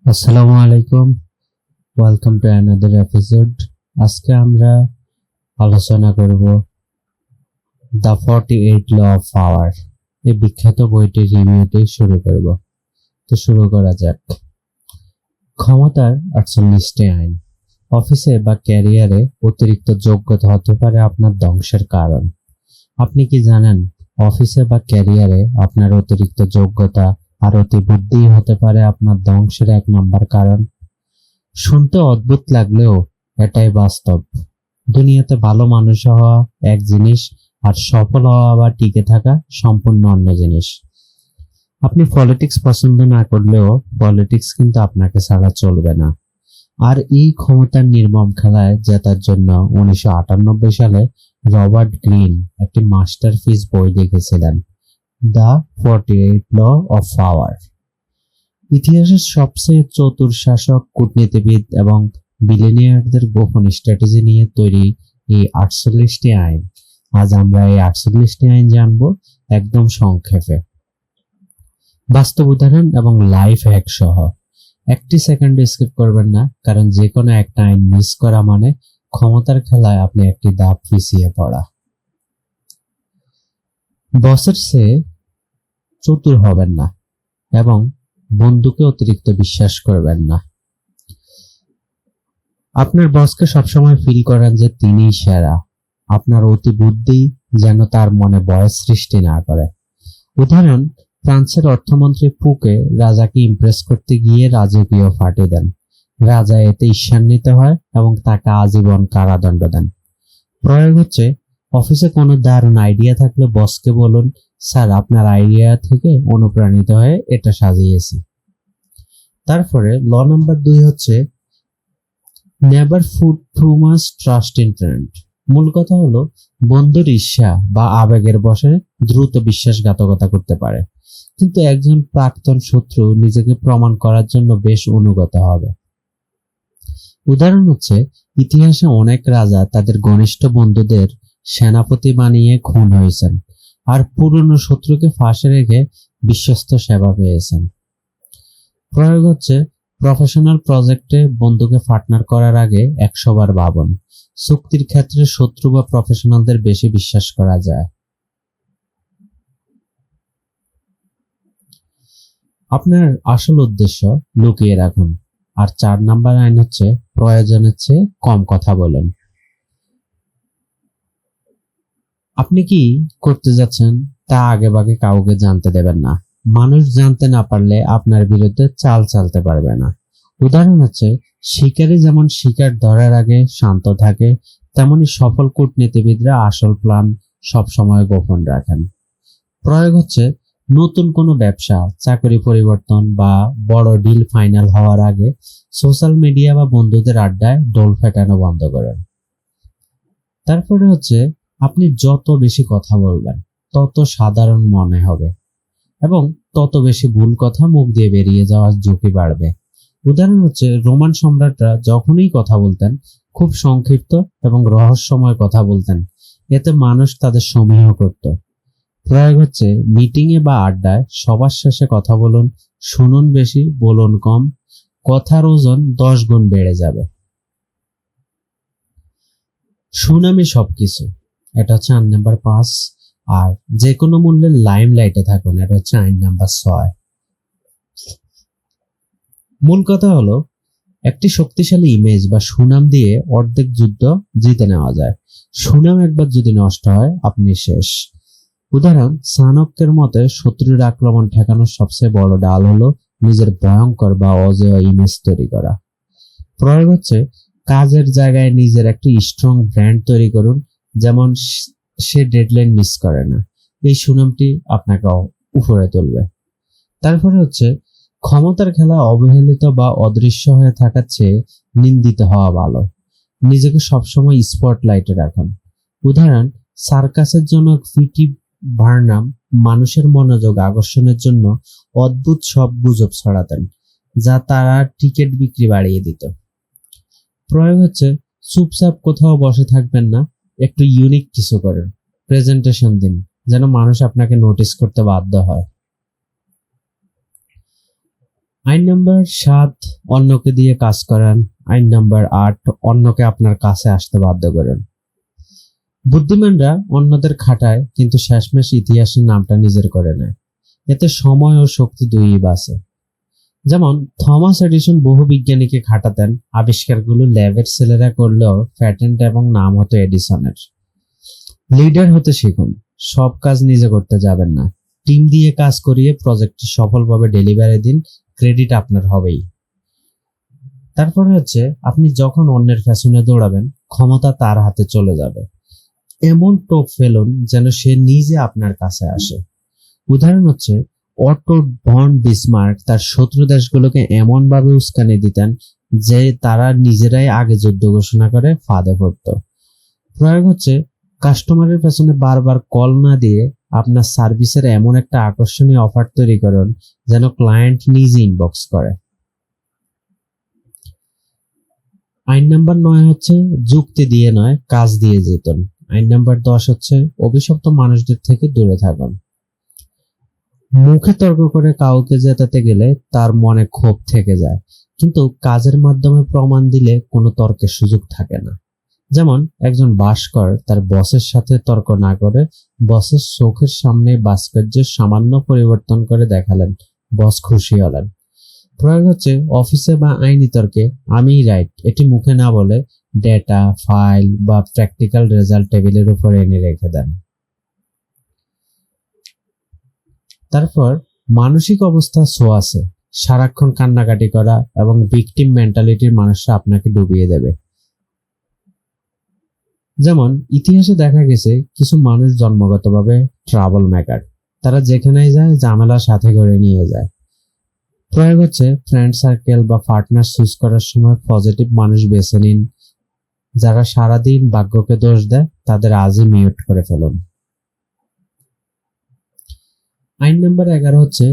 আসসালামু আলাইকুম, welcome to another episode. আজকে আমরা আলোচনা করব দ্য 48 ল অফ পাওয়ার, এই বিখ্যাত বইটির রিভিউটি শুরু করব। তো শুরু করা যাক। ক্ষমতার 48টি আইন। অফিসে বা ক্যারিয়ারে অতিরিক্ত যোগ্যতা হতে পারে আপনার ধ্বংসের কারণ। আপনি কি জানেন, অফিসে বা ক্যারিয়ারে আপনার অতিরিক্ত যোগ্যতা আর অতি বুদ্ধি হতে পারে আপনার ধ্বংসের এক নম্বর কারণ। শুনতে অদ্ভুত লাগলেও এটাই বাস্তব। দুনিয়াতে ভালো মানুষ হওয়া এক জিনিস, আর সফল হওয়া বা টিকে থাকা সম্পূর্ণ অন্য জিনিস। আপনি পলিটিক্স পছন্দ না করলেও পলিটিক্স কিন্তু আপনাকে ছাড়া চলবে না। আর এই ক্ষমতার নির্মম খেলায় জেতার জন্য 1998 সালে রবার্ট গ্রিন একটি মাস্টারপিস বই লিখেছিলেন, দ্য 48 ল অফ পাওয়ার। ইতিহাসের সবচেয়ে চতুর শাসক, কূটনীতিবিদ এবং বিলিনিয়ারদের গোপন স্ট্র্যাটেজি নিয়ে তৈরি এই 48টি আইন। আজ আমরা এই 48টি আইন জানবো, একদম সংক্ষেপে, বাস্তব উদাহরণ এবং লাইফ হ্যাক সহ। একটি সেকেন্ড স্কিপ করবেন না, কারণ যে কোনো একটা আইন মিস করা মানে ক্ষমতার খেলায় আপনি একটি ধাপ পিছিয়ে পড়া। বসের চেয়ে চতুর হবেন না এবং বন্ধুকে অতিরিক্ত বিশ্বাস করবেন না। আপনার বসকে সবসময় ফিল করেন যে তিনিই সেরা। আপনার অতি বুদ্ধি যেন তার মনে ভয় সৃষ্টি না করে। উদাহরণ, ফ্রান্সের অর্থমন্ত্রী ফুকে রাজাকে ইমপ্রেস করতে গিয়ে রাজকীয় ফাটিয়ে দেন। রাজা এতে ঈর্ষান্বিত হয় এবং তাকে আজীবন কারাদণ্ড দেন। প্রয়োগ হচ্ছে, অফিসে কোনো দারুণ আইডিয়া থাকলে বসকে বলুন, স্যার আপনার আইডিয়া থেকে অনুপ্রাণিত হয়ে এটা সাজিয়েছি। তারপরে ল নাম্বার 2 হচ্ছে, never foot too much trust in friend. মূল কথা হলো, বন্ধুর ঈর্ষা বা আবেগের বশে দ্রুত বিশ্বাসঘাতকতা করতে পারে, কিন্তু একজন প্রাক্তন শত্রু নিজেকে প্রমাণ করার জন্য বেশ অনুগত হবে। উদাহরণ হচ্ছে, ইতিহাসে অনেক রাজা তাদের ঘনিষ্ঠ বন্ধুদের সেনাপতি বানিয়ে খুন হয়েছেন, আর পুরনো শত্রুকে ফাঁসে রেখে বিশ্বস্ত সেবা পেয়েছেন। প্রয়োগ হচ্ছে, প্রফেশনাল প্রজেক্টে বন্ধুকে পার্টনার করার আগে 100 বার ভাবুন। চুক্তির ক্ষেত্রে শত্রু বা প্রফেশনালদের বেশি বিশ্বাস করা যায়। আপনার আসল উদ্দেশ্য লুকিয়ে রাখুন। আর 4 নাম্বার আইন হচ্ছে, প্রয়োজনের চেয়ে কম কথা বলুন। আপনি কি করতে যাচ্ছেন তা আগেভাগে কাউকে জানতে দেবেন না। মানুষ জানতে না পারলে আপনার বিরুদ্ধে চাল চালতে পারবে না। উদাহরণ হচ্ছে, শিকারী যেমন শিকার ধরার আগে শান্ত থাকে, তেমনি সফল কূটনীতিবিদরা আসল প্ল্যান সবসময় গোপন রাখেন। প্রয়োগ হচ্ছে, নতুন কোনো ব্যবসা, চাকরি পরিবর্তন বা বড় ডিল ফাইনাল হওয়ার আগে সোশ্যাল মিডিয়া বা বন্ধুদের আড্ডায় ডোল ফেটানো বন্ধ করেন। তারপরে হচ্ছে, আপনি যত বেশি কথা বলবেন তত সাধারণ মনে হবে এবং তত বেশি ভুল কথা মুখ দিয়ে বেরিয়ে যাওয়ার ঝুঁকি বাড়বে। উদাহরণ হচ্ছে, রোমান সম্রাটরা যখনই কথা বলতেন খুব সংক্ষিপ্ত এবং রহস্যময় কথা বলতেন, এতে মানুষ তাদের সমীহ করত। প্রয়োগ হচ্ছে, মিটিংয়ে বা আড্ডায় সবার শেষে কথা বলুন, শুনুন বেশি, বলুন কম, কথার ওজন 10 গুণ বেড়ে যাবে। সুনামি সবকিছু, এটা হচ্ছে আইন নাম্বার 5। আর যে কোনো মূল্যে লাইম লাইটে থাকুন, এটা হচ্ছে আইন নাম্বার 6। মূল কথা হলো, একটি শক্তিশালী ইমেজ বা সুনাম দিয়ে অর্ধেক যুদ্ধ জিতে নেওয়া যায়। সুনাম একবার যদি নষ্ট হয়, আপনি শেষ। উদাহরণ, চাণক্যের মতে শত্রুর আক্রমণ ঠেকানোর সবচেয়ে বড় ডাল হলো নিজের ভয়ঙ্কর বা অজেয় ইমেজ তৈরি করা। প্রয়োগ হচ্ছে, কাজের জায়গায় নিজের একটি স্ট্রং ব্র্যান্ড তৈরি করুন, যেমন সে ডেডলাইন মিস করে না। এই সুনামটি আপনাকে উপরে তুলবে। তারপরে হচ্ছে, ক্ষমতার খেলা অবহেলিত বা অদৃশ্য হয়ে থাকার চেয়ে নিন্দিত হওয়া ভালো। নিজেকে সবসময় স্পটলাইটে রাখুন। উদাহরণ, সার্কাসের জনক পিটি বার্নাম মানুষের মনোযোগ আকর্ষণের জন্য অদ্ভুত সব গুজব ছড়াতেন, যা তারা টিকিট বিক্রি বাড়িয়ে দিত। প্রয়োগ হচ্ছে, চুপচাপ কোথাও বসে থাকবেন না, একটু ইউনিক কিছু করেন, প্রেজেন্টেশন দিন, যেন মানুষ আপনাকে নোটিস করতে বাধ্য হয়। আইন নাম্বার 7, অন্যকে দিয়ে কাজ করান। আইন নাম্বার 8, অন্যকে আপনার কাছে আসতে বাধ্য করেন। বুদ্ধিমানরা অন্যদের খাটায়, কিন্তু শেষমেশ ইতিহাসের নামটা নিজের করে নেয়। এতে সময় ও শক্তি দুইই বাঁচে। যেমন থমাস এডিসন বহু বিজ্ঞানীকে খাটাতেন, আবিষ্কারগুলো ল্যাবের ছেলেরা করলেও প্যাটেন্ট এবং নাম হতো এডিসনের। লিডার হতে শিখুন, সব কাজ নিজে করতে যাবেন না, টিম দিয়ে কাজ করিয়ে প্রজেক্টটি সফলভাবে ডেলিভারি দিন, ক্রেডিট আপনার হবেই। তারপরে হচ্ছে, আপনি যখন অন্যের পেছনে দৌড়াবেন, ক্ষমতা তার হাতে চলে যাবে। এমন টোপ ফেলুন যেন সে নিজে আপনার কাছে আসে। উদাহরণ হচ্ছে, অটো ভন বিসমার্ক তার শত্রু দেশগুলোকে এমন ভাবে উস্কানি দিতেন যে তারা নিজেরাই আগে যুদ্ধ ঘোষণা করে ফাঁদে পড়ত। প্রয়োগ হচ্ছে, কাস্টমারের পেছনে বারবার কল না দিয়ে আপনার সার্ভিসের এমন একটা আকর্ষণীয় অফার তৈরি করুন যেন ক্লায়েন্ট নিজে ইনবক্স করে। আইন নাম্বার 9 হচ্ছে, যুক্তি দিয়ে নয়, কাজ দিয়ে জিতুন। আইন নাম্বার 10 হচ্ছে, অভিশপ্ত মানুষদের থেকে দূরে থাকুন। মুখে তর্ক করে কাউকে জেতাতে গেলে তার মনে ক্ষোভ থেকে যায়, কিন্তু কাজের মাধ্যমে প্রমাণ দিলে কোনো তর্কের সুযোগ থাকে না। যেমন একজন ভাস্কর তার বসের সাথে তর্ক না করে বসের চোখের সামনে ভাস্কর্যের সামান্য পরিবর্তন করে দেখালেন, বস খুশি হলেন। প্রয়োগ হচ্ছে, অফিসে বা আইনি তর্কে আমিই রাইট এটি মুখে না বলে ডেটা, ফাইল বা প্র্যাকটিক্যাল রেজাল্ট টেবিলের উপর এনে রেখে দেন। তারপর মানসিক অবস্থা আছে, সারাক্ষণ কান্নাকাটি করা এবং ভিকটিম মেন্টালিটির মানুষরা আপনাকে ডুবিয়ে দেবে। যেমন ইতিহাসে দেখা গেছে কিছু মানুষ জন্মগতভাবে ট্রাবল মেকার, তারা যেখানেই যায় ঝামেলা সাথে করে নিয়ে যায়। প্রয়োগ হচ্ছে, ফ্রেন্ড সার্কেল বা পার্টনার চুজ করার সময় পজিটিভ মানুষ বেছে নিন। যারা সারাদিন ভাগ্যকে দোষ দেয় তাদের আজই মিউট করে ফেলুন। আইন নাম্বার 11 হচ্ছে,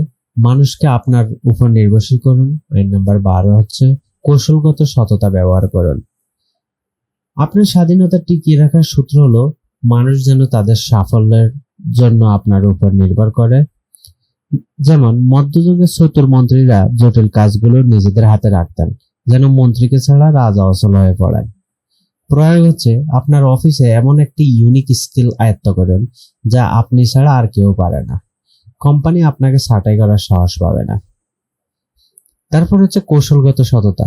মানুষকে আপনার উপর নির্ভরশীল করুন। আইন নাম্বার 12 হচ্ছে, কৌশলগত সততা ব্যবহার করুন। আপনার স্বাধীনতা টিকিয়ে রাখার সূত্র হলো, মানুষ যেন তাদের সাফল্যের জন্য আপনার উপর নির্ভর করে। যেমন মধ্যযুগের চতুর মন্ত্রীরা জটিল কাজগুলো নিজেদের হাতে রাখতেন, যেন মন্ত্রীকে ছাড়া রাজা অচল হয়ে পড়েন। প্রয়োগ হচ্ছে, আপনার অফিসে এমন একটি ইউনিক স্কিল আয়ত্ত করুন যা আপনি ছাড়া আর কেউ পারে না। কোম্পানি আপনাকে ছাঁটাই করার সাহস পাবে না। তারপর হচ্ছে, কৌশলগত সততা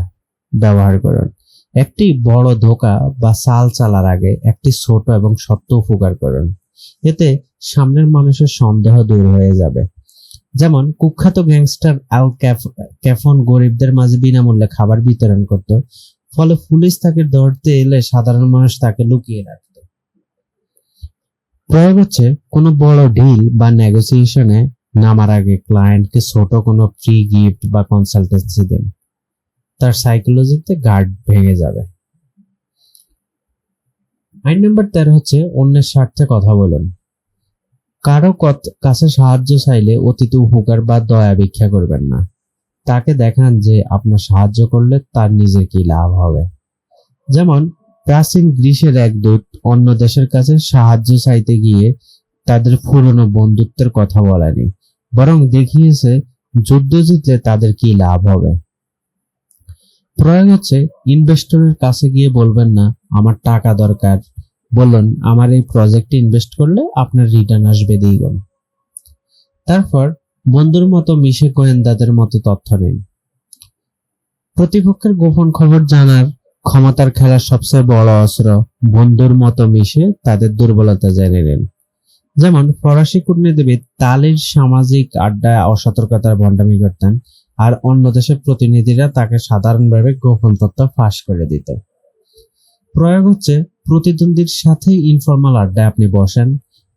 ব্যবহার করুন। একটি বড় ধোঁকা বা চাল চালার আগে একটি ছোট এবং সত্য উপকার করুন, এতে সামনের মানুষের সন্দেহ দূর হয়ে যাবে। যেমন কুখ্যাত গ্যাংস্টার আল ক্যাফন গরিবদের মাঝে বিনামূল্যে খাবার বিতরণ করত, ফলে পুলিশ তাকে ধরতে এলে সাধারণ মানুষ তাকে লুকিয়ে রাখত। প্রয়োগ হচ্ছে, কোনো বড় ডিল বা নেগোসিয়েশনে নামার আগে ক্লায়েন্টকে ছোট কোনো ফ্রি গিফট বা কনসালটেন্সি দিন, তার সাইকোলজিতে গার্ড ভেঙে যাবে। আইন নাম্বার 13 হচ্ছে, অন্যের স্বার্থে কথা বলুন। কারো কাছে সাহায্য চাইলে অতীত উপকার বা দয়া ভিক্ষা করবেন না, তাকে দেখান যে আপনার সাহায্য করলে তার নিজের কি লাভ হবে। যেমন প্রাচীন গ্রিসের এক দূত অন্য দেশের কাছে সাহায্য চাইতে গিয়ে তাদের পুরনো বন্ধুত্বের কথা বলেনি, বরং দেখিয়েছে যুদ্ধ জিতলে তাদের কি লাভ হবে। প্রয়োগ হচ্ছে, ইনভেস্টরের কাছে গিয়ে বলবেন না আমার টাকা দরকার, বলুন আমার এই প্রজেক্টে ইনভেস্ট করলে আপনার রিটার্ন আসবে দ্বিগুণ। তারপর বন্ধুর মতো মিশে গোয়েন্দাদের মতো তথ্য নিন। প্রতিপক্ষের গোপন খবর জানার ক্ষমতার খেলার সবচেয়ে বড় অস্ত্র, বন্ধুর মতো মিশে তাদের দুর্বলতা জেনে নিন। যেমন ফরাসি কূটনীতিবিদ তালির সামাজিক আড্ডায় অসতর্কতার ভণ্ডামি করতেন, আর অন্য দেশের প্রতিনিধিরা তাকে সাধারণভাবে গোপন তথ্য ফাঁস করে দিত। প্রয়োগ হচ্ছে, প্রতিদ্বন্দ্বীর সাথে ইনফর্মাল আড্ডায় আপনি বসেন,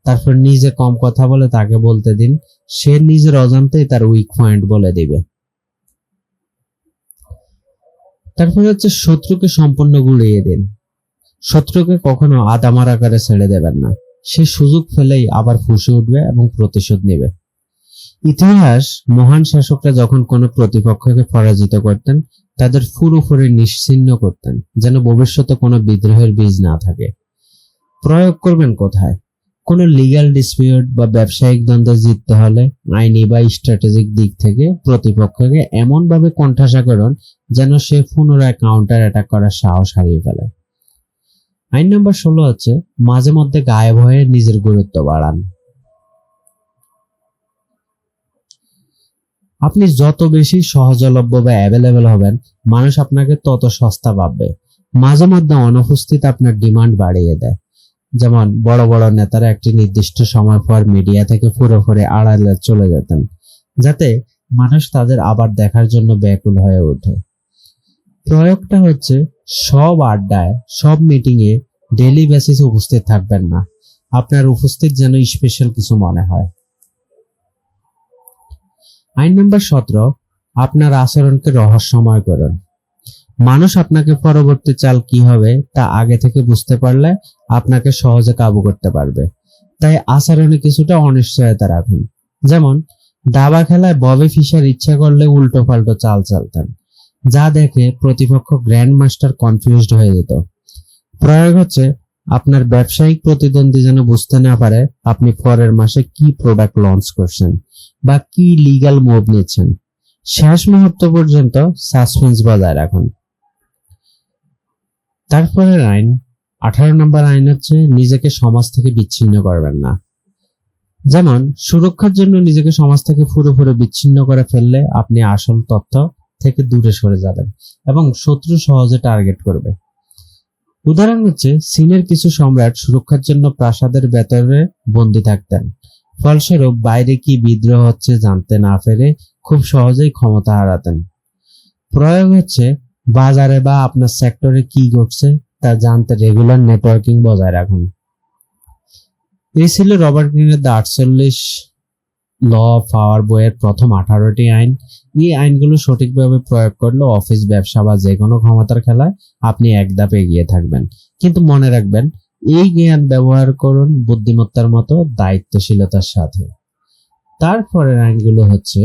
তারপর নিজে কম কথা বলে তাকে বলতে দিন, সে নিজের অজান্তেই তার উইক পয়েন্ট বলে দিবে। তারপর হচ্ছে, শত্রুকে সম্পূর্ণ গুলিয়ে দিন। শত্রুকে কখনো আদামার আকারে ছেড়ে দেবেন না, সে সুযোগ ফেলেই আবার ফুঁসে উঠবে এবং প্রতিশোধ নেবে। ইতিহাস মহান শাসকরা যখন কোনো প্রতিপক্ষকে পরাজিত করতেন তাদের পুরোপুরি নিশ্চিহ্ন করতেন, যেন ভবিষ্যতে কোনো বিদ্রোহের বীজ না থাকে। প্রয়োগ করবেন কোথায়? কোনো লিগ্যাল ডিসপিউট বা ব্যবসায়িক দ্বন্দ্ব জিততে হলে আইনি বা স্ট্র্যাটেজিক দিক থেকে প্রতিপক্ষকে এমনভাবে কোণঠাসা করুন যেন সে পুনরায় কাউন্টার অ্যাটাক করার সাহস হারিয়ে ফেলে। আইন নম্বর 16 হচ্ছে মাঝে মধ্যে গায়েব হয়ে নিজের গুরুত্ব বাড়ান। আপনি যত বেশি সহজলভ্য বা অ্যাভেলেবেল হবেন, মানুষ আপনাকে তত সস্তা ভাববে। মাঝে মধ্যে অনুপস্থিত আপনার ডিমান্ড বাড়িয়ে দেয়। যেমন বড় বড় নেতারা একটি নির্দিষ্ট সময় পর মিডিয়া থেকে পুরোপুরি আড়ালে চলে যেতেন, যাতে মানুষ তাদের আবার দেখার জন্য ব্যাকুল হয়ে ওঠে। প্রয়োগটা হচ্ছে সব আড্ডায়, সব মিটিং এ ডেইলি বেসিসে উপস্থিত থাকবেন না। আপনার উপস্থিত যেন স্পেশাল কিছু মনে হয়। আইন নম্বর 17, আপনার আচরণকে রহস্যময় করুন। মানুষ আপনাকে পরবর্তী চাল কি হবে তা আগে থেকে বুঝতে পারলে আপনাকে সহজে কাবু করতে পারবে। তাই আচরণে কিছুটা অনিশ্চয়তা রাখুন। যেমন দাবা খেলায় ববি ফিশার ইচ্ছা করলে উল্টো পাল্টো চাল চালতেন, যা দেখে প্রতিপক্ষ গ্র্যান্ড মাস্টার কনফিউজড হয়ে যেত। প্রয়োগ হচ্ছে আপনার ব্যবসায়িক প্রতিদ্বন্দ্বী যেন বুঝতে না পারে আপনি পরের মাসে কি প্রোডাক্ট লঞ্চ করছেন বা কি লিগ্যাল মুভ নিচ্ছেন। শেষ মুহূর্ত পর্যন্ত সাসপেন্স বজায় রাখুন। তারপরের আইন 18 নম্বর আইন হচ্ছে নিজেকে সমাজ থেকে বিচ্ছিন্ন করবেন না। যেমন সুরক্ষার জন্য নিজেকে সমাজ থেকে পুরোপুরি বিচ্ছিন্ন করে ফেললে আপনি আসল তথ্য থেকে দূরে সরে যাবেন এবং শত্রু সহজে টার্গেট করবে। উদাহরণ হচ্ছে চীনের কিছু সম্রাট সুরক্ষার জন্য প্রাসাদের ভেতরে বন্দী থাকতেন। ফলস্বরূপ বাইরে কি বিদ্রোহ হচ্ছে জানতে না পেরে খুব সহজেই ক্ষমতা হারাতেন। প্রয়োগ হচ্ছে বাজারে বা আপনার সেক্টরে কি ঘটছে তা জানতে রেগুলার নেটওয়ার্কিং বজায় রাখুন। এই ছিল রবার্ট গ্রিনের দ্য 48 ল অফ পাওয়ার বইয়ের প্রথম 18টি আইন। এই আইনগুলো সঠিকভাবে প্রয়োগ করলে অফিস, ব্যবসা বা যে কোনো ক্ষমতার খেলায় আপনি এক ধাপ এগিয়ে থাকবেন। কিন্তু মনে রাখবেন, এই জ্ঞান ব্যবহার করুন বুদ্ধিমত্তার মতো, দায়িত্বশীলতার সাথে। তারপরের আইনগুলো হচ্ছে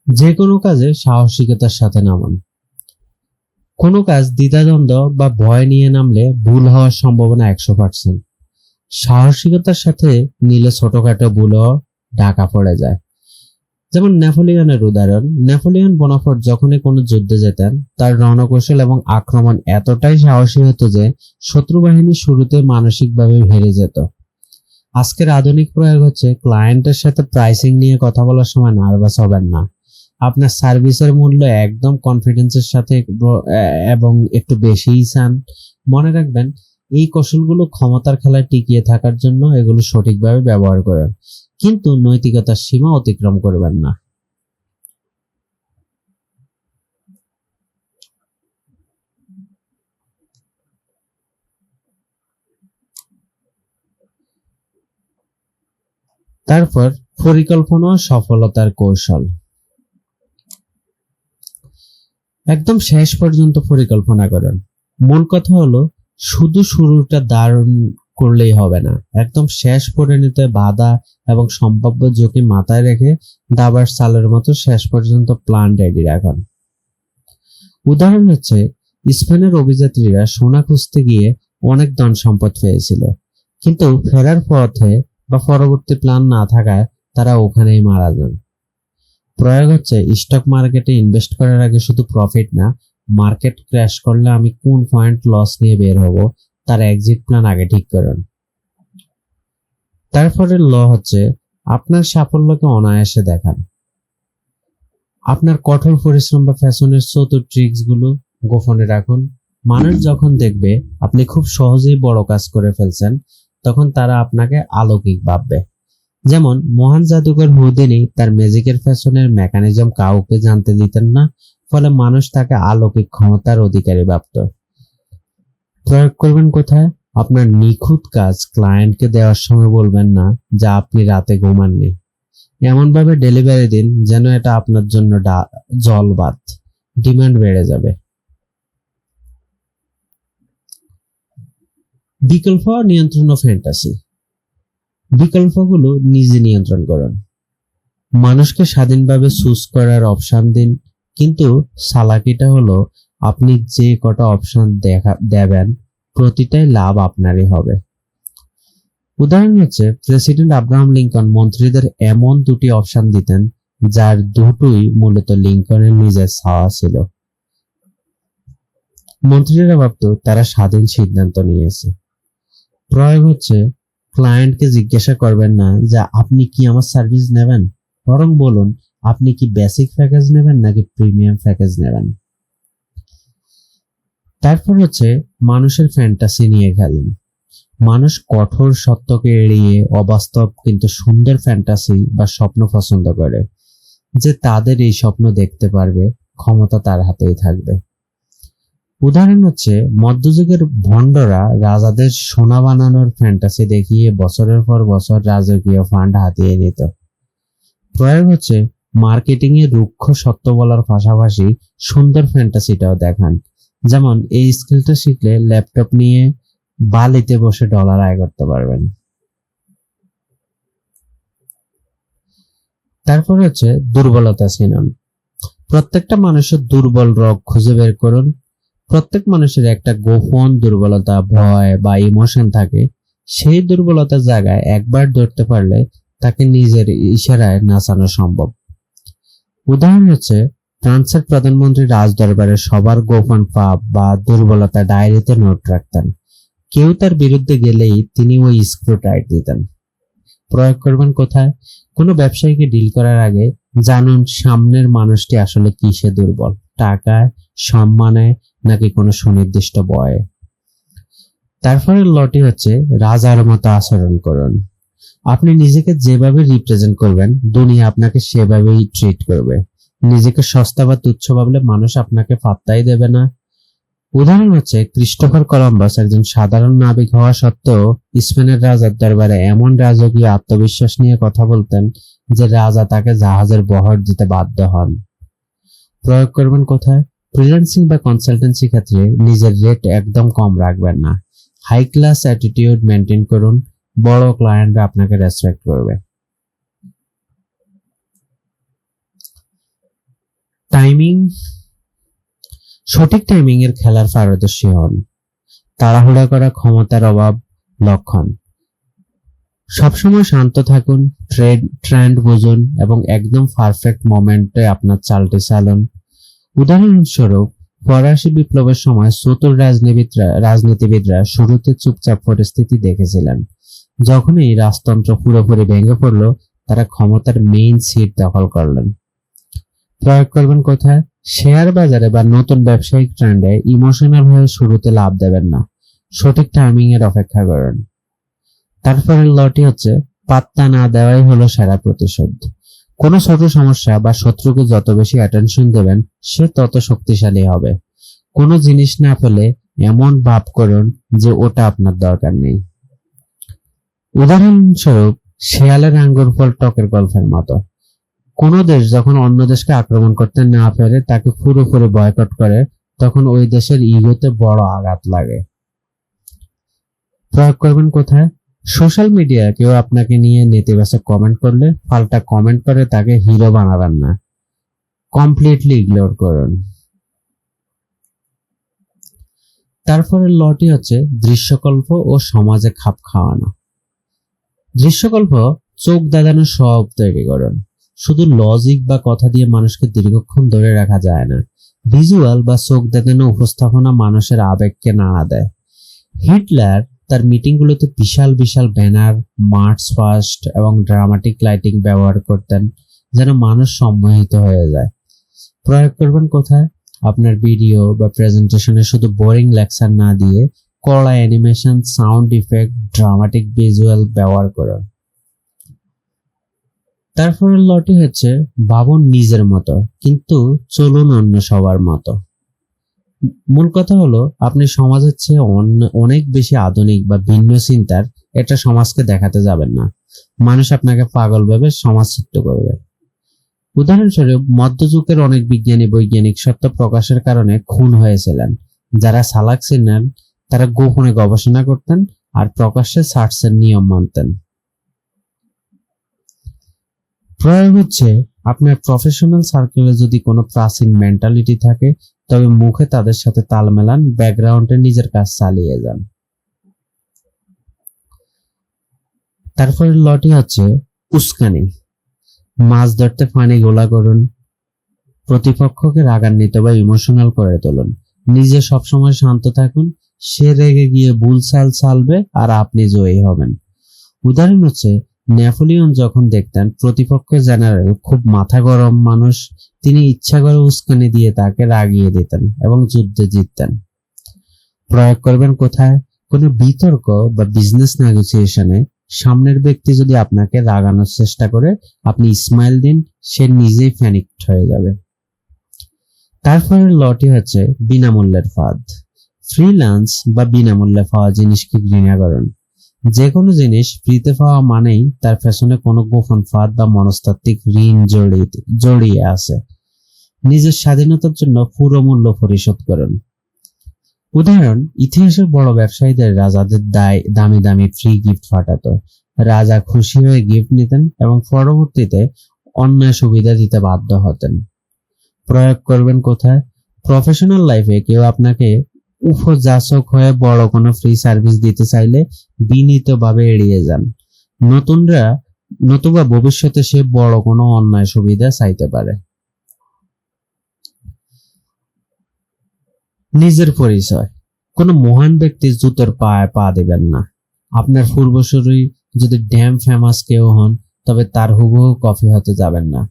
যে কোনো কাজে সাহসিকতার সাথে নামান। কোনো কাজ দ্বিধাদ্বন্দ্ব বা ভয় নিয়ে নামলে ভুল হওয়ার সম্ভাবনা 100%। সাহসিকতার সাথে নিলে ছোটখাটো ভুলও ঢাকা পড়ে যায়। যেমন নেপোলিয়নের উদাহরণ, নেপোলিয়ন বোনাপার্ট যখনই কোনো যুদ্ধে যেতেন, তার রণকৌশল এবং আক্রমণ এতটাই সাহসী হতো যে শত্রু বাহিনী শুরুতে মানসিকভাবে হেরে যেত। আজকের আধুনিক প্রয়োগ হচ্ছে ক্লায়েন্টের সাথে প্রাইসিং নিয়ে কথা বলার সময় নার্ভাস হবেন না। আপনার সার্ভিসের মূল্য একদম কনফিডেন্সের সাথে এবং একটু বেশিই চান। মনে রাখবেন, এই কৌশলগুলো ক্ষমতার খেলায় টিকিয়ে থাকার জন্য এগুলো সঠিকভাবে ব্যবহার করেন, কিন্তু নৈতিকতার সীমা অতিক্রম করবেন না। তারপর পরিকল্পনা ও সফলতার কৌশল। একদম শেষ পর্যন্ত পরিকল্পনা করেন। মূল কথা হলো শুধু শুরুটা দারুণ করলেই হবে না, একদম শেষ পরিণতিতে বাধা এবং সম্ভাব্য ঝুঁকি মাথায় রেখে দাবার চালের মতো শেষ পর্যন্ত প্ল্যান রেডি রাখুন। উদাহরণ হচ্ছে স্পেনের অভিযাত্রীরা সোনা খুঁজতে গিয়ে অনেক ধন সম্পদ পেয়েছিল, কিন্তু ফেরার পথে বা পরবর্তী প্ল্যান না থাকায় তারা ওখানেই মারা যান। প্রয়োগ হচ্ছে স্টক মার্কেটে ইনভেস্ট করার আগে শুধু প্রফিট না, মার্কেট ক্র্যাশ করলে আমি কোন পয়েন্ট লস নিয়ে বের হব তার এক্সিট প্ল্যান আগে ঠিক করুন। তারপরে ল হচ্ছে আপনার সাফল্যকে অনায়াসে দেখান। আপনার কঠোর পরিশ্রম বা ফ্যাশনের চতুর ট্রিক্স গুলো গোপনে রাখুন। মানুষ যখন দেখবে আপনি খুব সহজেই বড় কাজ করে ফেলছেন, তখন তারা আপনাকে অলৌকিক ভাববে। যেমন মহান জাদুকর হুদিনি তার ম্যাজিকের ফ্যাশনের মেকানিজম কাউকে জানতে দিতেন না, ফলে মানুষ তাকে অলৌকিক ক্ষমতার অধিকারী ভাবত। প্রয়োগ করবেন কোথায়? আপনার নিখুঁত কাজ ক্লায়েন্টকে দেওয়ার সময় বলবেন না যা আপনি রাতে ঘুমাননি। এমন ভাবে ডেলিভারি দিন যেন এটা আপনার জন্য জলবাত, ডিমান্ড বেড়ে যাবে। বিকল্প নিয়ন্ত্রণ ও ফ্যান্টাসি। বিকল্পগুলো নিজে নিয়ন্ত্রণ করুন। মানুষকে স্বাধীনভাবে চুজ করার অপশন দিন। কিন্তু চালাকিটা হলো আপনি যে কটা অপশন দেবেন প্রতিটাই লাভ আপনারই হবে। উদাহরণ হচ্ছে প্রেসিডেন্ট আব্রাহাম লিঙ্কন মন্ত্রীদের এমন দুটি অপশন দিতেন যার দুটোই মূলত লিঙ্কনের নিজের চাওয়া ছিল। মন্ত্রীরা ভাবত তারা স্বাধীন সিদ্ধান্ত নিয়েছে। প্রয়োগ হচ্ছে ক্লায়েন্টকে জিজ্ঞাসা করবেন না যে আপনি কি আমার সার্ভিস নেবেন, বরং বলুন আপনি কি বেসিক প্যাকেজ নেবেন নাকি প্রিমিয়াম প্যাকেজ নেবেন। তারপর হচ্ছে মানুষের ফ্যান্টাসি নিয়ে খেলুন। মানুষ কঠোর সত্যকে এড়িয়ে অবাস্তব কিন্তু সুন্দর ফ্যান্টাসি বা স্বপ্ন পছন্দ করে। যে তাদের এই স্বপ্ন দেখতে পারবে ক্ষমতা তার হাতেই থাকবে। উদাহরণ হচ্ছে মধ্যযুগের ভণ্ডরা রাজাদের সোনা বানানোর ফ্যান্টাসি দেখিয়ে বছরের পর বছর রাজকীয় ফান্ড হাতিয়ে নিত। প্রয়োগ হচ্ছে মার্কেটিং এ রুক্ষ সত্য বলার পাশাপাশি সুন্দর ফ্যান্টাসিটাও দেখান। যেমন এই স্কিলটা শিখলে ল্যাপটপ নিয়ে বালিতে বসে ডলার আয় করতে পারবেন। তারপর হচ্ছে দুর্বলতা চিনুন। প্রত্যেকটা মানুষের দুর্বল রোগ খুঁজে বের করুন। প্রত্যেক মানুষের একটা গোপন দুর্বলতা, ভয় বা ইমোশন থাকে। সেই দুর্বলতার জায়গায় একবার ধরতে পারলে তাকে নিজের ইশারায় নাচানো সম্ভব। উদাহরণ হচ্ছে ফ্রান্সের প্রধানমন্ত্রী রাজদরবারে সবার গোপন পাপ বা দুর্বলতা ডায়েরিতে নোট রাখতেন। কেউ তার বিরুদ্ধে গেলেই তিনি ওই স্ক্রু টাইট দিতেন। প্রয়োগ করবেন কোথায়? কোনো ব্যবসায়ীকে ডিল করার আগে জানুন সামনের মানুষটি আসলে কিসে দুর্বল, টাকায়, সম্মানে নাকি কোনো সুনির্দিষ্ট ভয়ে। তারপরে লটি হচ্ছে রাজার মতো আচরণ করুন। আপনি নিজেকে যেভাবে রিপ্রেজেন্ট করবেন দুনিয়া আপনাকে সেভাবেই ট্রিট করবে। নিজেকে সস্তা বা তুচ্ছ ভাবলে মানুষ আপনাকে পাত্তাই দেবে না। উদাহরণ হচ্ছে ক্রিস্টোফার কলম্বাস একজন সাধারণ নাবিক হওয়া সত্ত্বেও স্পেনের রাজার দরবারে এমন রাজকীয় আত্মবিশ্বাস নিয়ে কথা বলতেন যে রাজা তাকে জাহাজের বহর দিতে বাধ্য হন। প্রয়োগ করবেন কোথায়? ফ্রিল্যান্সিং বা কনসালটেন্সি ক্ষেত্রে নিজের রেট একদম কম রাখবেন না। হাই ক্লাস অ্যাটিটিউড মেনটেন করুন। বড় ক্লায়েন্টরা আপনাকে রেসপেক্ট করবে। টাইমিং, সঠিক টাইমিং এর খেলার পারদর্শী হন। তাড়াহুড়া করা ক্ষমতার অভাব লক্ষণ। সবসময় শান্ত থাকুন, ট্রেন্ড বুঝুন এবং একদম পারফেক্ট মোমেন্টে আপনার চালটি চালুন। উদাহরণস্বরূপ ফরাসি বিপ্লবের সময় চতুর রাজনীতিবিদরা শুরুতে চুপচাপ পরিস্থিতি দেখেছিলেন। যখনই রাজতন্ত্র পুরোপুরি ভেঙে পড়ল তারা ক্ষমতার মেইন সিট দখল করলেন। প্রয়োগ করবেন কোথায়? শেয়ার বাজারে বা নতুন ব্যবসায়িক ট্রেন্ডে ইমোশনাল হয়ে শুরুতে লাভ দেবেন না। সঠিক টাইমিং এর অপেক্ষা করুন। তারপরে লটি হচ্ছে পাত্তা না দেওয়াই হলো সেরা প্রতিশোধ। কোনো ছোট সমস্যা বা শত্রুকে যত বেশি অ্যাটেনশন দেবেন সে তত শক্তিশালী হবে। কোনো জিনিস না পেলে এমন ভাব করুন যে ওটা আপনার দরকার নেই। উদাহরণস্বরূপ শেয়ালের আঙ্গুর ফল টকের গল্পের মতো। কোনো দেশ যখন অন্য দেশকে আক্রমণ করতে না পারে তাকে পুরোপুরি বয়কট করে তখন ওই দেশের ইগোতে বড় আঘাত লাগে। প্রয়োগ করবেন কোথায়? সোশ্যাল মিডিয়ায় কেউ আপনাকে নিয়ে নেতিবাচক কমেন্ট করলে পাল্টা কমেন্ট করে তাকে হিরো বানাবেন না, কমপ্লিটলি ইগনোর করুন। তারপরে লটি হচ্ছে দৃশ্যকল্প ও সমাজে খাপ খাওয়ানো। দৃশ্যকল্প চোখ দাদানো সব তৈরি করুন। শুধু লজিক বা কথা দিয়ে মানুষকে দীর্ঘক্ষণ ধরে রাখা যায় না। ভিজুয়াল বা চোখ দাদানো উপস্থাপনা মানুষের আবেগকে নাড়া দেয়। হিটলার তার মিটিংগুলোতে বিশাল বিশাল ব্যানার, মার্চ পাস্ট এবং ড্রামাটিক লাইটিং ব্যবহার করতেন যেন মানুষ সম্মোহিত হয়ে যায়। প্রয়োগ করবেন কোথায়? আপনার ভিডিও বা প্রেজেন্টেশনে শুধু বোরিং লেকচার না দিয়ে কড়া animation, sound effect, dramatic visual ব্যবহার করুন। তারপরে লটি হচ্ছে ভাবুন নিজের মতো কিন্তু চলুন অন্য সবার মতো। মূল কথা হলো আপনি সমাজের চেয়ে অনেক বেশি আধুনিক বা ভিন্ন চিন্তার এটা সমাজকে দেখাতে যাবেন না। মানুষ আপনাকে পাগল ভেবে সমাজচ্যুত করবে। উদাহরণস্বরূপ মধ্যযুগের অনেক বিজ্ঞানী বৈজ্ঞানিক সত্য প্রকাশের কারণে খুন হয়েছিলেন। যারা চালাক ছিলেন তারা গোপনে গবেষণা করতেন আর প্রকাশ্যে সার্চের নিয়ম মানতেন। প্রয়োগ হচ্ছে আপনার প্রফেশনাল সার্কেলে যদি কোনো প্রাচীন মেন্টালিটি থাকে, তবে মুখে তাদের সাথে তাল মেলান, ব্যাকগ্রাউন্ডে নিজের কাজ চালিয়ে যান। তারপরে লটি হচ্ছে উস্কানি। মাছ ধরতে পানি গোলা করুন, প্রতিপক্ষকে রাগান্বিত বা ইমোশনাল করে তুলুন। নিজে সবসময় শান্ত থাকুন, সে রেগে গিয়ে ভুল চাল চালবে আর আপনি জয়ী হবেন। উদাহরণ হচ্ছে, নেপোলিয়ন যখন দেখতেন প্রতিপক্ষের জেনারেল খুব মাথা গরম মানুষ, তিনি ইচ্ছা করে উস্কানি দিয়ে তাকে রাগিয়ে দিতেন এবং যুদ্ধে জিততেন। প্রয়োগ করবেন কোথায়? কোনো বিতর্ক বা বিজনেস নেগোসিয়েশনে সামনের ব্যক্তি যদি আপনাকে রাগানোর চেষ্টা করে, আপনি স্মাইল দিন, সে নিজেই প্যানিকড হয়ে যাবে। তারপরে লটি হচ্ছে বিনামূল্যের ফাঁদ। ফ্রিল্যান্স বা বিনামূল্যে পাওয়া জিনিসকে ঘৃণা করুন। যে কোনো জিনিস ফ্রিতে পাওয়া মানেই তার পেছনে কোনো গোপন ফাঁদ বা মনস্তাত্ত্বিক ঋণ জড়িয়ে আছে। নিজের স্বাধীনতার জন্য পুরো মূল্য পরিশোধ করুন। উদাহরণ, ইতিহাসের বড় ব্যবসায়ীদের রাজাদের দামি দামি ফ্রি গিফট পাঠাতো। রাজা খুশি হয়ে গিফট নিতেন এবং পরবর্তীতে অন্যায় সুবিধা দিতে বাধ্য হতেন। প্রয়োগ করবেন কোথায়? প্রফেশনাল লাইফে কেউ আপনাকে উপযাচক হয়ে বড় কোনো ফ্রি সার্ভিস দিতে চাইলে বিনীতভাবে এড়িয়ে যান, নতুবা ভবিষ্যতে সে বড় কোনো অন্যায় সুবিধা চাইতে পারে। নিজের পরিচয়। কোনো মহান ব্যক্তির জুতোর পায়ে পা দিবেন না। আপনার পূর্বসূরি যদি ড্যাম ফেমাস কেউ হন, তবে তার হুবহু কপি হতে যাবেন না।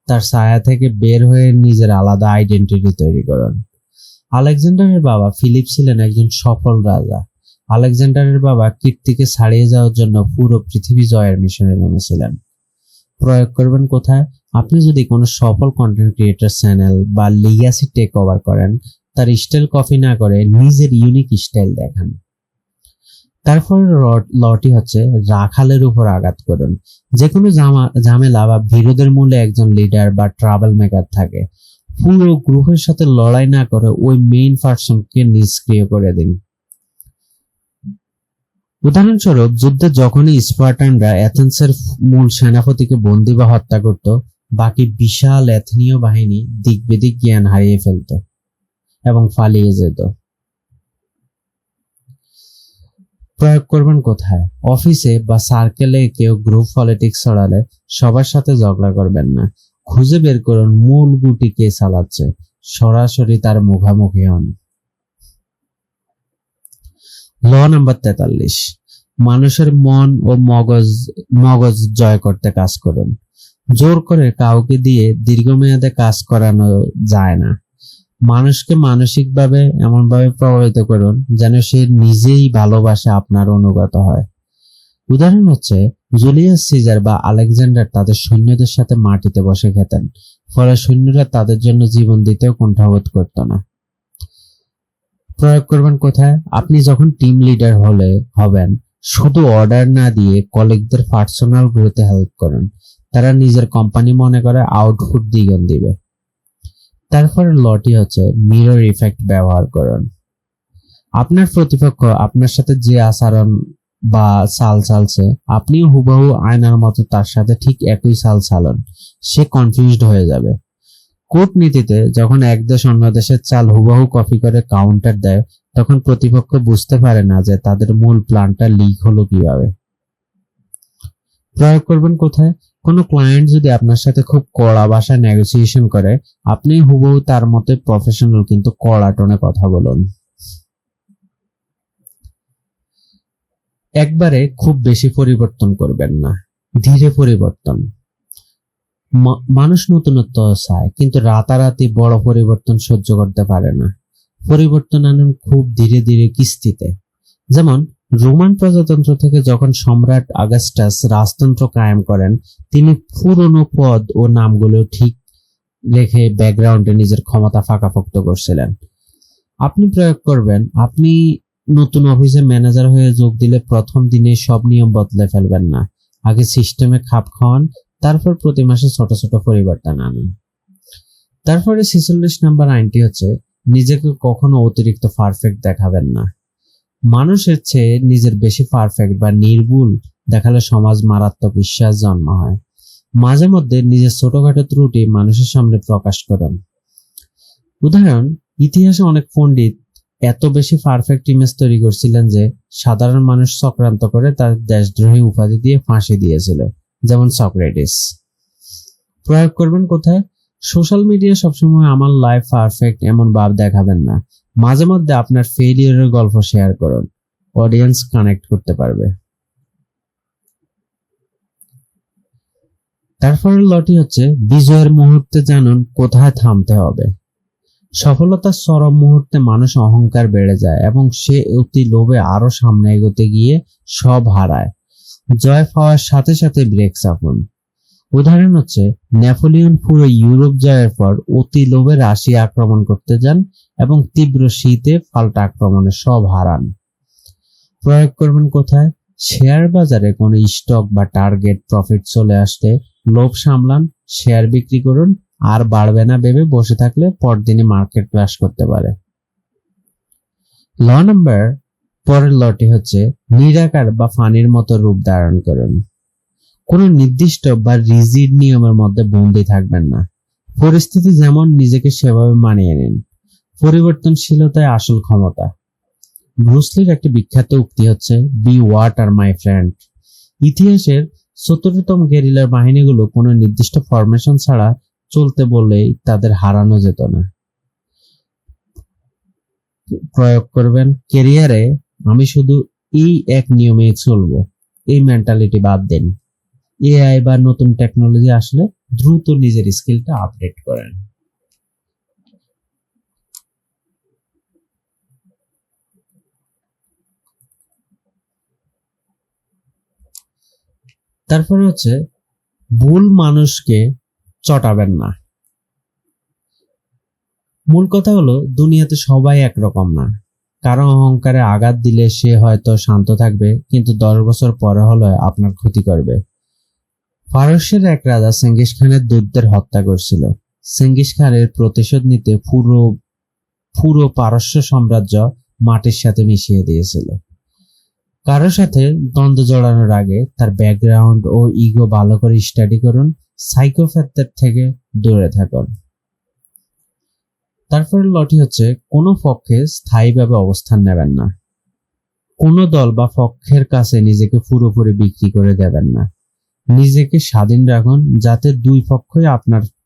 তার ছায়া থেকে বের হয়ে নিজের আলাদা আইডেন্টিটি তৈরি করুন। আলেকজান্ডারের বাবা ফিলিপ ছিলেন একজন সফল রাজা। আলেকজান্ডারের বাবা কীর্তিকে ছাড়িয়ে যাওয়ার জন্য পুরো পৃথিবী জয়ের মিশনে নেমেছিলেন। প্রয়োগ করবেন কোথায়? আপনি যদি কোনো সফল কন্টেন্ট ক্রিয়েটর চ্যানেল বা লিগ্যাসি টেক ওভার করেন, তার স্টাইল কপি না করে নিজের ইউনিক স্টাইল দেখান। তারপর লটি হচ্ছে রাখালের উপর আঘাত করুন। যে কোনো ঝামেলা বা বিরোধের মূলে একজন লিডার বা ট্রাবল মেকার থাকে। পুরো গ্রুপের সাথে লড়াই না করে ওই মেইন পার্সনকে নিষ্ক্রিয় করে দিন। উদাহরণস্বরূপ, যুদ্ধে যখনই স্পার্টানরা অ্যাথেন্সের মূল সেনাপতিকে বন্দী বা হত্যা করত, বাকি বিশাল অ্যাথেনীয় বাহিনী দিক বেদিক জ্ঞান হারিয়ে ফেলত এবং পালিয়ে যেত। প্রয়োগ করবেন কোথায়? অফিসে বা সার্কেলে কেউ গ্রুপ পলিটিক্স ছড়ালে সবার সাথে ঝগড়া করবেন না। খুঁজে বের করুন মূল গুটি কে চালাচ্ছে, সরাসরি তার মুখোমুখি হন। ল নাম্বার 43, মানুষের মন ও মগজ জয় করতে কাজ করুন। জোর করে কাউকে দিয়ে দীর্ঘমেয়াদে কাজ করানো যায় না। মানুষকে মানসিকভাবে এমনভাবে প্রভাবিত করুন যেন সে নিজেই ভালোবাসে আপনার অনুগত হয়। উদাহরণ হচ্ছে, জুলিয়াস সিজার বা আলেকজান্ডার তাদের সৈন্যদের সাথে মাটিতে বসে খেতেন, ফলে সৈন্যরা তাদের জন্য জীবন দিতেও কুণ্ঠাবোধ করত না। প্রয়োগ করবেন কোথায়? আপনি যখন টিম লিডার হবেন, শুধু অর্ডার না দিয়ে কলিগদের পার্সোনাল গ্রোথে হেল্প করুন। তারা নিজের কোম্পানি মনে করে আউটপুট দ্বিগুণ দিবে। তারপরে লটি হচ্ছে মিরর ইফেক্ট ব্যবহার করুন। আপনার প্রতিপক্ষ আপনার সাথে যে আচরণ বা চাল চালছে, আপনিও হুবহু আয়নার মতো তার সাথে ঠিক একই চাল চালন। সে কনফিউজড হয়ে যাবে। কূটনীতিতে যখন এক দেশ অন্য দেশের চাল হুবহু কপি করে কাউন্টার দেয়, তখন প্রতিপক্ষ বুঝতে পারে না যে তাদের মূল প্ল্যানটা লিক হলো কিভাবে। প্রয়োগ করবেন কোথায়? কোনো ক্লায়েন্ট যদি আপনার সাথে খুব কড়া ভাষায় নেগোসিয়েশন করে, আপনি হুবহু তার মতে প্রফেশনাল কিন্তু কড়া টোনে কথা বলুন। একবারে খুব বেশি পরিবর্তন করবেন না, ধীরে পরিবর্তন। মানুষ নতুনত্ব চায়, কিন্তু রাতারাতি বড় পরিবর্তন সহ্য করতে পারে না। পরিবর্তন আনুন খুব ধীরে ধীরে কিস্তিতে। যেমন রোমান প্রজাতন্ত্র থেকে যখন সম্রাট অগাস্টাস রাজতন্ত্র কায়েম করেন, তিনি পুরনো পদ ও নামগুলো ঠিক রেখে ব্যাকগ্রাউন্ডে নিজের ক্ষমতা ফাঁকাফোক্ত করছিলেন। আপনি প্রয়োগ করবেন, আপনি নতুন অফিসে ম্যানেজার হয়ে যোগ দিলে প্রথম দিনে সব নিয়ম বদলে ফেলবেন না। আগে সিস্টেমে খাপ খাওয়ান, তারপর প্রতি মাসে ছোট ছোট পরিবর্তন আনুন। তারপরে 46 নম্বর আইনটি হচ্ছে, নিজেকে কখনো অতিরিক্ত পারফেক্ট দেখাবেন না। মানুষের চেয়ে নিজের বেশি পারফেক্ট বা নির্ভুল দেখালে সমাজ মারাত্মক বিশ্বাস জন্ম হয়। মাঝে মধ্যে নিজের ছোটখাটো ত্রুটি মানুষের সামনে প্রকাশ করেন। উদাহরণ, ইতিহাসে অনেক পণ্ডিত এত বেশি পারফেক্ট ইমেজ তৈরি করছিলেন যে সাধারণ মানুষ চক্রান্ত করে তার দেশদ্রোহী উপাধি দিয়ে ফাঁসি দিয়েছিল, যেমন সক্রেটিস। প্রয়োগ করবেন কোথায়? সোশ্যাল মিডিয়া সবসময় আমার লাইফ পারফেক্ট এমন ভাব দেখাবেন না। মাঝে মধ্যে আপনার ফেলিয়ারের গল্প শেয়ার করুন, অডিয়েন্স কানেক্ট করতে পারবে। তারপরের লটি হচ্ছে বিজয়ের মুহূর্তে জানুন কোথায় থামতে হবে। সফলতার চরম মুহূর্তে মানুষ অহংকার বেড়ে যায় এবং সে অতি লোভে আরো সামনে এগোতে গিয়ে সব হারায়। জয় পাওয়ার সাথে সাথে ব্রেক চাপুন। উদাহরণ হচ্ছে, নেপোলিয়ন পুরো ইউরোপ জয়ের পর অতি লোভে রাশিয়া আক্রমণ করতে যান এবং তীব্র শীতে পাল্টা আক্রমণে সব হারান। প্রয়োগ করবেন কোথায়? শেয়ার বাজারে কোনো স্টক বা টার্গেট প্রফিট চলে আসলে লোভ সামলান, শেয়ার বিক্রি করুন, আর বাড়বে না ভেবে বসে থাকলে পরদিনই মার্কেট ক্র্যাশ করতে পারে। ল নাম্বার পরের লটি হচ্ছে নিরাকার বা ফানির মতো রূপ ধারণ করুন। কোনো নির্দিষ্ট বা রিজিড নিয়মের মধ্যে বন্দী থাকবেন না। পরিস্থিতি যেমন নিজেকে সেভাবে মানিয়ে নিন। পরিবর্তনশীলতায় আসল ক্ষমতা। ব্রুসলির একটি বিখ্যাত উক্তি হচ্ছে, বি ওয়াটার মাই ফ্রেন্ড। ইতিহাসের ৭৪তম গেরিলার বাহিনীগুলো কোনো নির্দিষ্ট ফরমেশন ছাড়া চলতে বললেই তাদের হারানো যেত না। প্রয়োগ করবেন, ক্যারিয়ারে আমি শুধু এই এক নিয়মেই চলবো, এই মেন্টালিটি বাদ দিন। এআই বা নতুন টেকনোলজি আসলে দ্রুত নিজের স্কিলটা আপডেট করেন। তারপরে হচ্ছে ভুল মানুষকে চটাবেন না। মূল কথা হলো, দুনিয়াতে সবাই একরকম না। কারো অহংকারে আঘাত দিলে সে হয়তো শান্ত থাকবে, কিন্তু ১০ বছর পরে হলে আপনার ক্ষতি করবে। পারস্যের এক রাজা চেঙ্গিস খানের দূতদের হত্যা করছিল। চেঙ্গিস খানের প্রতিশোধ নিতে পুরো পারস্য সাম্রাজ্য মাটির সাথে মিশিয়ে দিয়েছিল। কারোর সাথে দ্বন্দ্ব জড়ানোর আগে তার ব্যাকগ্রাউন্ড ও ইগো ভালো করে স্টাডি করুন। সাইকোপ্যাথদের থেকে দূরে থাকুন। তারপরে লটি হচ্ছে কোনো পক্ষে স্থায়ীভাবে অবস্থান নেবেন না। কোনো দল বা পক্ষের কাছে নিজেকে পুরোপুরি বিক্রি করে দেবেন না। নিজেকে স্বাধীন রাখুন, যাতে দুই পক্ষই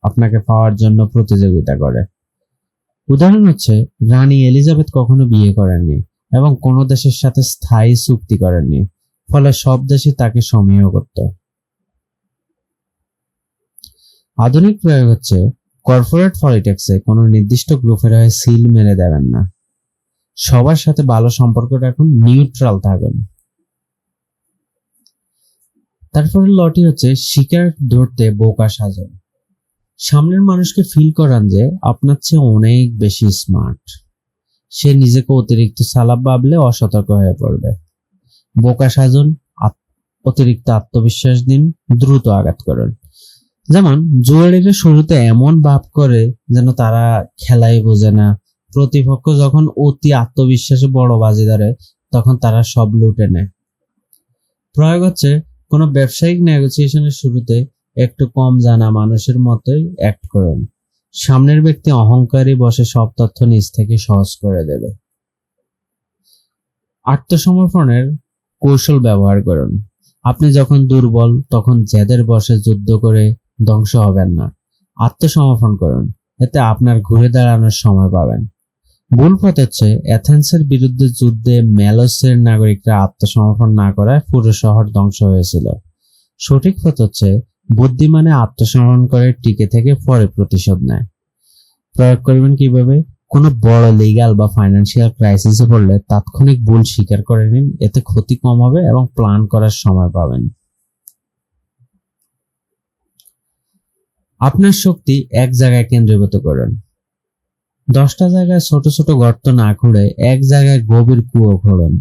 আপনাকে পাওয়ার জন্য প্রতিযোগিতা করে। উদাহরণ হচ্ছে, রানী এলিজাবেথ কখনো বিয়ে করেননি এবং কোনো দেশের সাথে স্থায়ী চুক্তি করেননি, ফলে সব দেশই তাকে সমীহ করত। আধুনিক প্রয়োগ হচ্ছে, কর্পোরেট পলিটিক্সে কোনো নির্দিষ্ট গ্রুপের হয়ে সিল মেরে দেবেন না। সবার সাথে ভালো সম্পর্ক রাখুন, নিউট্রাল থাকুন। তারপরে লটি হচ্ছে শিকার ধরতে বোকা সাজুন। সামনের মানুষকে ফিল করান যে আপনার চেয়ে অনেক বেশি স্মার্ট। সে নিজেকে অতিরিক্ত চালাক ভাবলে অসতর্ক হয়ে পড়বে। বোকা সাজুন, অতিরিক্ত আত্মবিশ্বাস দিন, দ্রুত আঘাত করুন। যেমন জুয়ারিরা শুরুতে এমন ভাব করে যেন তারা খেলাই বোঝে না। প্রতিপক্ষ যখন অতি আত্মবিশ্বাসে বড় বাজি ধরে, তখন তারা সব লুটে নেয়। প্রয়োগ হচ্ছে, কোনো ব্যবসায়িক নেগোসিয়েশনের শুরুতে একটু কম জানা মানুষের মতোই অ্যাক্ট করুন। সামনের ব্যক্তি অহংকারী বসে সব তথ্য নিজ থেকে সহজ করে দেবে। আত্মসমর্পণের কৌশল ব্যবহার করুন। আপনি যখন দুর্বল, তখন জেদের বসে যুদ্ধ করে ধ্বংস হবেন না। আত্মসমর্পণ করুন, এতে আপনার ঘুরে দাঁড়ানোর সময় পাবেন। ভুল পথ হচ্ছে, অ্যাথেন্সের বিরুদ্ধে যুদ্ধে মেলোসের নাগরিকরা আত্মসমর্পণ না করায় পুরো শহর ধ্বংস হয়েছিল। সঠিক পথ হচ্ছে, বুদ্ধিমানে আত্মসমর্পণ করে টিকে থেকে পরে প্রতিশোধ নেয়। প্রয়োগ করবেন কিভাবে? কোনো বড় লিগ্যাল বা ফাইন্যান্সিয়াল ক্রাইসিসে পড়লে তাৎক্ষণিক ভুল স্বীকার করে নিন, এতে ক্ষতি কম হবে এবং প্ল্যান করার সময় পাবেন। আপনার শক্তি এক জায়গায় কেন্দ্রীভূত করুন। 10টা জায়গায় ছোট ছোট গর্ত না খুঁড়ে এক জায়গায় গভীর কুয়ো খুঁড়ুন।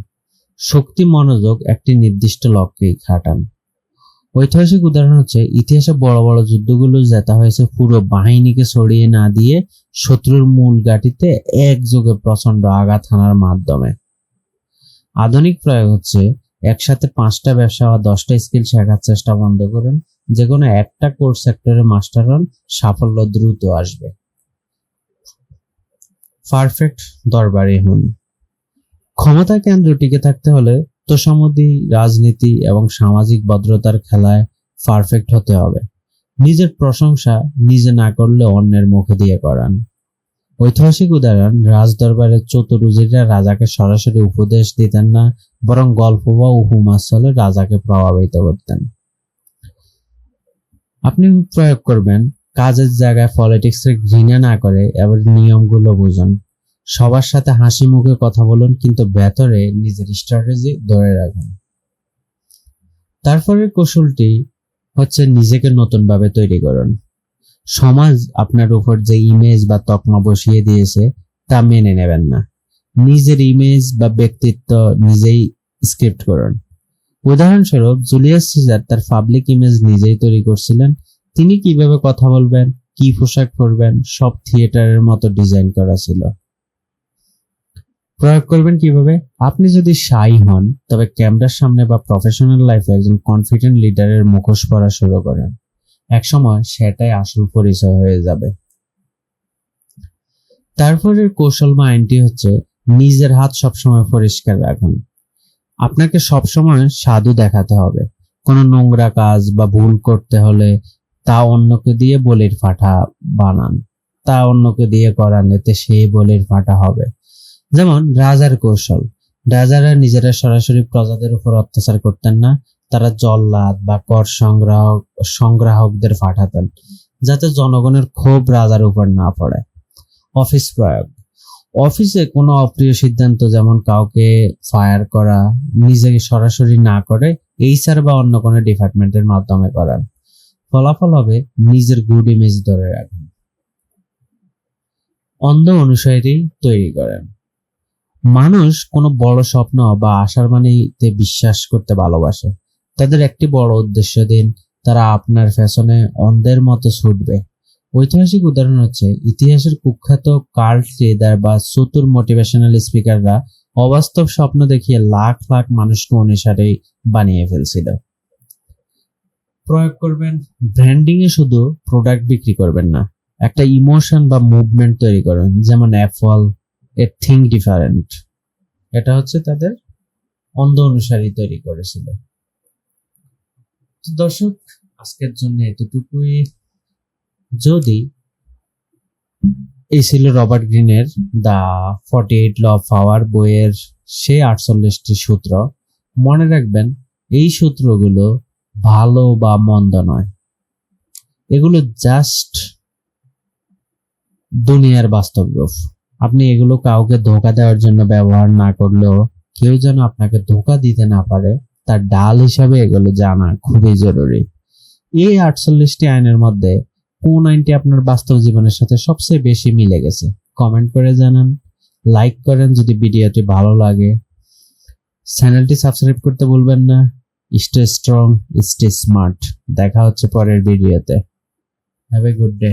শক্তি মনোযোগ একটি নির্দিষ্ট লক্ষ্যেই খাটান। ঐতিহাসিক উদাহরণ হচ্ছে, ইতিহাসে বড় বড় যুদ্ধগুলো জেতা হয়েছে পুরো বাহিনীকে ছড়িয়ে না দিয়ে শত্রুর মূল ঘাঁটিতে একযোগে প্রচন্ড আঘাত হানার মাধ্যমে। আধুনিক প্রয়োগ হচ্ছে, একসাথে 5টা ব্যবসা বা 10টা স্কিল শেখার চেষ্টা বন্ধ করুন। যে কোনো একটা কোর সেক্টরে মাস্টার হন, সাফল্য দ্রুত আসবে। পারফেক্ট দরবারি হন। ক্ষমতা কেন্দ্র টিকে থাকতে হলে তোষামোদী, রাজনীতি এবং সামাজিক ভদ্রতার খেলায় পারফেক্ট হতে হবে। নিজের প্রশংসা নিজে না করলে অন্যের মুখে দিয়ে করান। ঐতিহাসিক উদাহরণ, রাজদরবারের চতুরুজিরা রাজাকে সরাসরি উপদেশ দিতেন না, বরং গল্প বা উপমার ছলে রাজাকে প্রভাবিত করতেন। আপনি প্রয়োগ করবেন, কাজের জায়গায় পলিটিক্সের ঘৃণা না করে এবার নিয়মগুলো বুঝুন। সবার সাথে হাসি মুখে কথা বলুন, কিন্তু ভেতরে নিজের স্ট্র্যাটেজি ধরে রাখুন। তারপরে কৌশলটি হচ্ছে নিজেকে নতুন ভাবে তৈরি করুন। সমাজ আপনার উপর যে ইমেজ বা তকমা বসিয়ে দিয়েছে তা মেনে নেবেন না। নিজের ইমেজ বা ব্যক্তিত্ব নিজেই স্ক্রিপ্ট করুন। উদাহরণস্বরূপ, জুলিয়াস সিজার তার পাবলিক ইমেজ নিজেই তৈরি করছিলেন। তিনি কিভাবে কথা বলবেন, কি পোশাক পরবেন, সব থিয়েটারের মতো ডিজাইন করা ছিল। প্রয়োগ করবেন কিভাবে? আপনি যদি শাই হন, তবে ক্যামেরার সামনে বা প্রফেশনাল লাইফে একজন কনফিডেন্ট লিডারের মুখোশ পরা শুরু করেন। একসময় সেটাই আসল পরিচয় হয়ে যাবে। তারপরের কৌশল বা আইনটি হচ্ছে নিজের হাত সবসময় পরিষ্কার রাখুন। আপনাকে সবসময় সাধু দেখাতে হবে। কোনো নোংরা কাজ বা ভুল করতে হলে তা অন্যকে দিয়ে বলির ফাঁটা বানান, তা অন্যকে দিয়ে করান, এতে সেই বলির ফাঁটা হবে। যেমন রাজার কৌশল, রাজারা নিজেরা সরাসরি প্রজাদের উপর অত্যাচার করতেন না, তারা জল্লাদ বা কর সংগ্রাহকদের পাঠাতেন, যাতে জনগণের ক্ষোভ রাজার উপর না পড়ে। অফিস প্রয়োগ, অফিসে কোনো অপ্রিয় সিদ্ধান্ত, যেমন কাউকে ফায়ার করা, নিজেকে সরাসরি না করে এইচআর বা অন্য কোনো ডিপার্টমেন্টের মাধ্যমে করান। ফলাফল হবে নিজের গুড ইমেজ ধরে রাখুন। অন্ধ অনুসারী তৈরি করেন। মানুষ কোনো বড় স্বপ্ন বা আশার বাণীতে বিশ্বাস করতে ভালোবাসে। তাদের একটি বড় উদ্দেশ্য দিন, তারা আপনার পেছনে অন্ধের মতো ছুটবে। ঐতিহাসিক উদাহরণ হচ্ছে ইতিহাসের কুখ্যাত কার্ল ট্রেডার বা চতুর মোটিভেশনাল স্পিকাররা অবাস্তব স্বপ্ন দেখিয়ে লাখ লাখ মানুষকে অনুসারী বানিয়ে ফেলছিল। প্রয়োগ করবেন, ব্র্যান্ডিং এ শুধু প্রোডাক্ট বিক্রি করবেন না, একটা ইমোশন বা মুভমেন্ট তৈরি করুন। যেমন অ্যাপল এ থিঙ্ক ডিফারেন্ট, এটা হচ্ছে তাদের অন্ধ অনুসারী তৈরি করেছিল। দর্শক, আজকের জন্য এতটুকুই। যদি এই ছিল রবার্ট গ্রিনের দ্য 48 ল অফ পাওয়ার বইয়ের সেই 48টি সূত্র। মনে রাখবেন, এই সূত্রগুলো ভালো বা মন্দ নয়, এগুলো জাস্ট দুনিয়ার বাস্তব রূপ। আপনি এগুলো কাউকে ধোঁকা দেওয়ার জন্য ব্যবহার না করলেও কেউ যেন আপনাকে ধোঁকা দিতে না পারে, তার ডাল হিসাবে এগুলো জানা খুবই জরুরি। এই 48টি আইনের মধ্যে কোন আইনটি আপনার বাস্তব জীবনের সাথে সবচেয়ে বেশি মিলে গেছে কমেন্ট করে জানান। লাইক করেন যদি ভিডিওটি ভালো লাগে। চ্যানেলটি সাবস্ক্রাইব করতে ভুলবেন না। Stay strong, stay smart. দেখা হচ্ছে পরের ভিডিওতে। Have a good day.